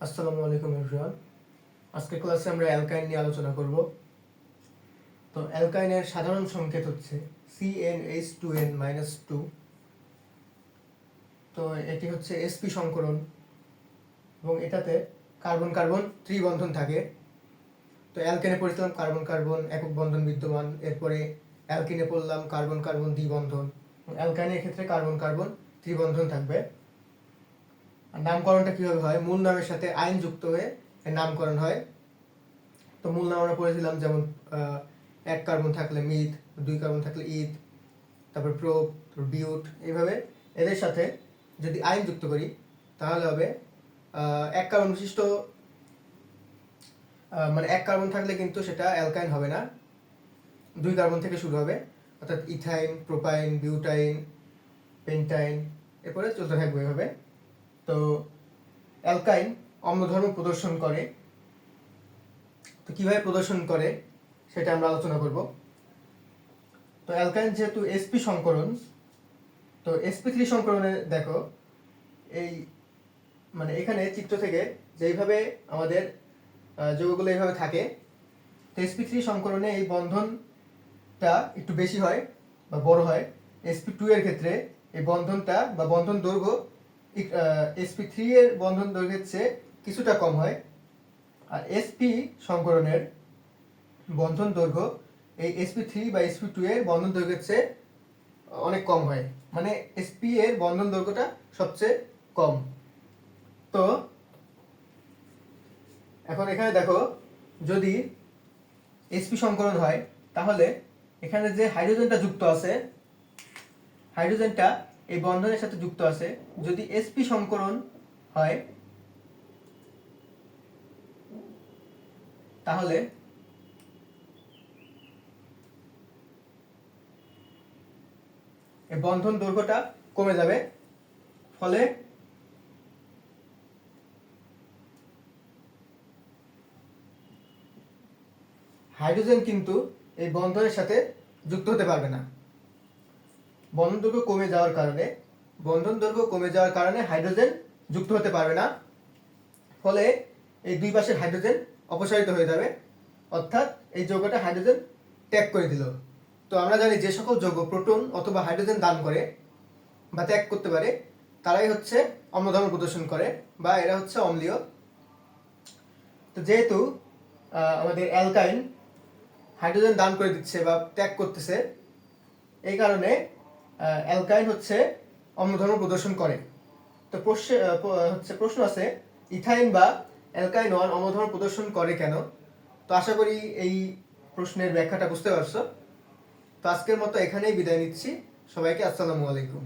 আসসালামু আলাইকুম এভরিওয়ান। আজকের ক্লাসে আমরা অ্যালকাইন নিয়ে আলোচনা করব। তো অ্যালকাইনের সাধারণ সংকেত হচ্ছে CnH2n-2। তো এটি হচ্ছে sp সংকরণ এবং এটাতে কার্বন কার্বন ত্রিবন্ধন থাকে। তো অ্যালকেনে পড়েছিলাম কার্বন কার্বন একক বন্ধন বিদ্যমান, এরপরে অ্যালকিনে পড়লাম কার্বন কার্বন দ্বিবন্ধন। অ্যালকাইনের ক্ষেত্রে কার্বন কার্বন ত্রিবন্ধন থাকবে। আর নামকরণটা কীভাবে হয়? মূল নামের সাথে আইন যুক্ত হয়ে এর নামকরণ হয়। তো মূল নাম আমরা পড়েছিলাম, যেমন এক কার্বন থাকলে মিথ, দুই কার্বন থাকলে ইথ, তারপর প্রোপ, বিউট। এইভাবে এদের সাথে যদি আইন যুক্ত করি তাহলে হবে এক কার্বন বিশিষ্ট, মানে এক কার্বন থাকলে কিন্তু সেটা অ্যালকাইন হবে না, দুই কার্বন থেকে শুরু হবে, অর্থাৎ ইথাইন, প্রোপাইন, বিউটাইন, পেন্টাইন, এরপরে চলতে থাকবে এভাবে। তো অ্যালকাইন অম্লধর্ম প্রদর্শন করে। তো কীভাবে প্রদর্শন করে সেটা আমরা আলোচনা করব। তো অ্যালকাইন যেহেতু sp সংকরণ, তো sp3 সংকরণে দেখো এই মানে এখানে চিত্র থেকে যেইভাবে আমাদের যৌগগুলো এইভাবে থাকে, তো sp3 সংকরণে এই বন্ধনটা একটু বেশি হয় বা বড় হয়। sp2 এর ক্ষেত্রে এই বন্ধনটা বা বন্ধন দৈর্ঘ্য sp3 এর বন্ধন দৈর্ঘ্যের চেয়ে কিছুটা কম হয়। আর sp সংকরণের বন্ধন দৈর্ঘ্য এই sp3 বা sp2 এর বন্ধন দৈর্ঘ্যের চেয়ে অনেক কম হয়, মানে sp এর বন্ধন দৈর্ঘ্যটা সবচেয়ে কম। তো এখন এখানে দেখো, যদি sp সংকরণ হয় তাহলে এখানে যে হাইড্রোজেনটা যুক্ত আছে, হাইড্রোজেনটা এই বন্ধনের সাথে যুক্ত আছে, যদি sp সংকরণ হয় তাহলে এই বন্ধন দৈর্ঘ্যটা কমে যাবে, ফলে হাইড্রোজেন কিন্তু এই বন্ধনের সাথে যুক্ত হতে পারবে না। বন্ধন দৈর্ঘ্য কমে যাওয়ার কারণে হাইড্রোজেন যুক্ত হতে পারবে না, ফলে এই দুই পাশের হাইড্রোজেন অপসারিত হয়ে যাবে, অর্থাৎ এই যৌগটা হাইড্রোজেন ত্যাগ করে দিল। তো আমরা জানি যে সকল যৌগ প্রোটন অথবা হাইড্রোজেন দান করে বা ত্যাগ করতে পারে তারাই হচ্ছে অম্লধর্ম প্রদর্শন করে বা এরা হচ্ছে অম্লীয়। তো যেহেতু আমাদের অ্যালকাইন হাইড্রোজেন দান করে দিচ্ছে বা ত্যাগ করতেছে, এই কারণে অ্যালকাইন হচ্ছে অম্লধর্ম প্রদর্শন করে। তো প্রশ্ন আছে, ইথাইন বা অ্যালকাইন 1 অম্লধর্ম প্রদর্শন করে কেন? তো আশা করি এই প্রশ্নের ব্যাখ্যাটা বুঝতে পারছো। তো আজকের মতো এখানেই বিদায় নিচ্ছি। সবাইকে আসসালামু আলাইকুম।